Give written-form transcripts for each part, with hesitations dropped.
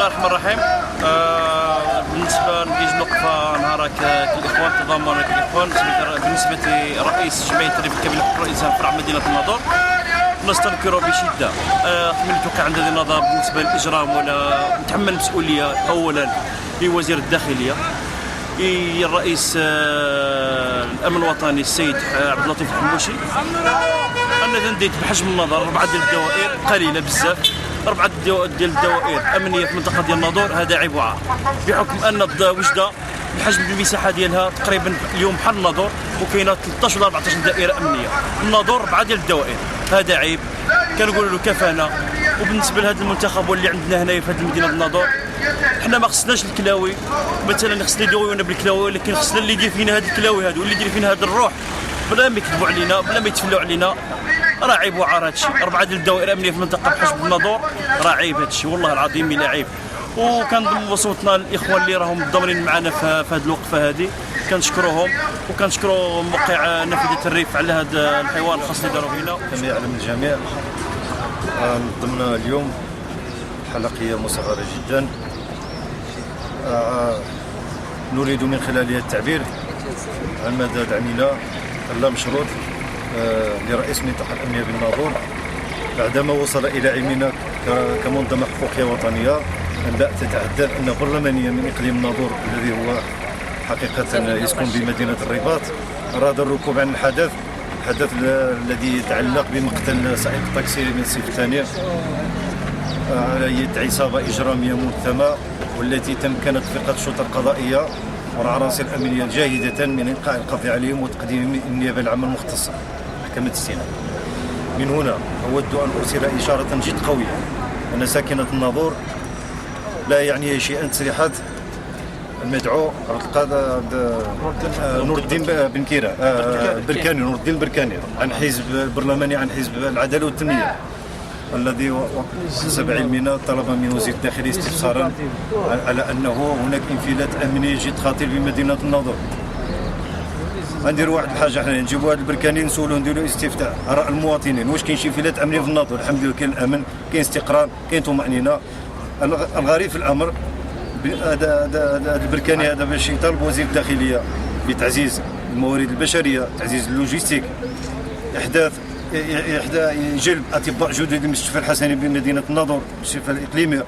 الله الرحمن الرحيم. بالنسبه لجيج نقفه نهارك كالاخوان تضامن كالاخوان بالنسبه لرئيس جمعيه التدريب الكبير لرئيس فرع مدينه الناظور نستنكر بشده. حملته كان عندنا نظر بالنسبه للاجرام ولا نتحمل المسؤوليه اولا لوزير الداخليه الرئيس الامن الوطني السيد عبد اللطيف الحموشي انا نديت بحجم النظر 4 ديال الدوائر قليله بزاف. 4 ديال الدوائر امنيه في منطقه ديال الناظور هذا عيب وعار بحكم ان وجده بحجم المساحه ديالها تقريبا اليوم بحال الناظور وكاينه 13 ولا 14 دائره امنيه. الناظور 4 ديال الدوائر هذا عيب كنقولوا له كفانا. وبالنسبه لهذا المنتخب واللي عندنا هنايا في هذه المدينه الناظور حنا ما خصناش الكلاوي مثلا خصنا يدويونا بالكلاوي ولكن خصنا اللي يدير فينا هذه الكلاوي هذو واللي يدير فينا هذا الروح بلا ما يكذبوا علينا بلا ما يتفلوا علينا. راه عيب وعار هادشي. 4 ديال الدوائر امنيه في المنطقه بحجم الناظور راه عيب هادشي والله العظيم الا عيب. وكنضم وصوتنا للاخوان اللي راهم متضامنين معنا في هذه الوقفه هذه كنشكروهم وكنشكروا موقع نافذه الريف على هذا الحوار الخاص اللي داروا فينا. كما يعلم الجميع نظمنا اليوم حلقيه مصغره جدا نريد من خلالها التعبير عن مدى دعمنا اللامشروط لرئيس المنطقه الامنيه بالناظور بعدما وصل الى علمنا كمنظمه حقوقيه وطنيه ان لا تتعدى ان برلمانيه من اقليم الناظور الذي هو حقيقه يسكن بمدينه الرباط اراد الركوب عن الحدث الذي يتعلق بمقتل سائق طاكسي من الصف الثاني على يد عصابه اجراميه ملثمه والتي تمكنت فرقه الشرطه القضائيه والعناصر الامنيه جاهده من القاء القبض عليهم وتقديم النيابه العامه المختصه محكمه السيناء. من هنا اود ان ارسل اشاره جد قويه ان ساكنه الناظور لا يعني شيئا تصريحات المدعو نور الدين بنكيره البركاني نور الدين البركاني عن حزب البرلماني عن حزب العداله والتنميه الذي حسب علمنا طلب من وزير الداخليه استفسارا على انه هناك انفلات امني جد خطير بمدينه الناظور. غنديروا واحد الحاجه حنا نجيبوا هذا البركاني نسولوه نديروا استفتاء اراء المواطنين واش كاين شي انفلات امني في الناظور. الحمد لله كاين الامن كاين استقرار كاين طمانينه. الغريب في الامر هذا البركاني هذا باش يطالب وزير الداخليه بتعزيز الموارد البشريه تعزيز اللوجيستيك احداث جلب اطباء جدد للمستشفى الحسني بمدينه الناظور المستشفى الاقليمي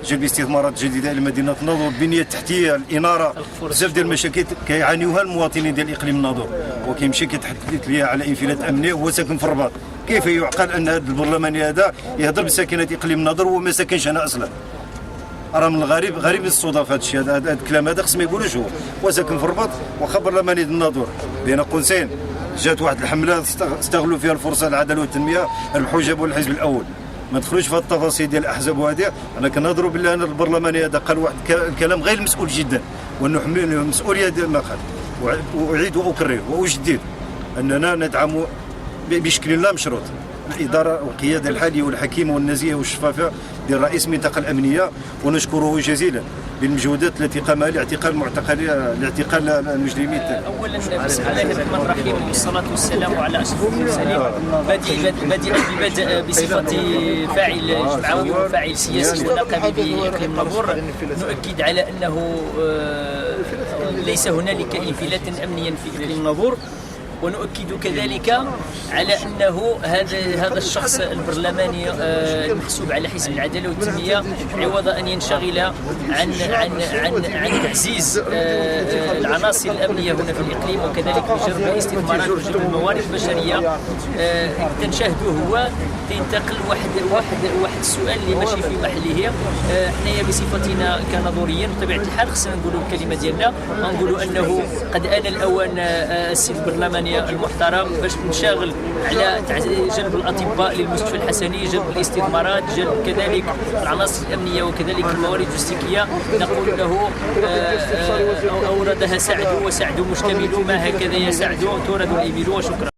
جلب استثمارات جديده الى مدينه الناظور البنيه التحتيه الاناره بزاف ديال المشاكل كيعانيوها المواطنين ديال اقليم الناظور وكيمشي كيتحدث ليها على انفلات امنيه وهو ساكن في الرباط. كيف يعقل ان هذا البرلماني هذا يهضر بساكنه اقليم الناظور وهو ما ساكنش هنا اصلا؟ راه من الغريب غريب الصدف هذا الشيء هذا الكلام هذا خص ما يقولوش هو ساكن في الرباط واخا برلماني ديال الناظور بين قوسين جات واحد الحمله استغلوا فيها الفرصه العداله والتنميه ربحوا جابوا الحزب الاول. ما ندخلوش في التفاصيل ديال الاحزاب وهذه. انا كنهضروا بالله ان البرلماني هذا قال واحد الكلام غير مسؤول جدا ونحمل المسؤوليه ديال ما قال. واعيد واكرر واجدد اننا ندعم بشكل لا مشروط الاداره والقياده الحاليه والحكيمه والنزيهه والشفافه ديال رئيس المنطقه الامنيه ونشكره جزيلا بالمجهودات التي قام لاعتقال المجرمين. اولا بسم الله الرحمن الرحيم والصلاه والسلام على اشرف المرسلين. بدء بصفتي فاعل جمعوي وفاعل سياسي ونقابي باقليم الناظور نؤكد على انه ليس هنالك انفلات امنيا في اقليم الناظور ونؤكد كذلك على انه هذا الشخص البرلماني المحسوب على حزب العداله والتنميه عوض ان ينشغل عن تعزيز العناصر الامنيه هنا في الاقليم وكذلك بجلب الاستثمارات وجلب الموارد البشريه تنشاهدوا هو تنتقل واحد السؤال اللي ماشي في محله. حنايا بصفتنا كناظوريين بطبيعه الحال خصنا نقولوا الكلمه ديالنا نقولوا انه قد آن الاوان السي البرلماني المحترم باش نشاغل على جلب الاطباء للمستشفى الحسني جلب الاستثمارات جلب كذلك العناصر الامنيه وكذلك الموارد اللوجستيكيه. نقول له اوردها سعد وسعد مشتمل ما هكذا يسعد تورد الابل. وشكرا.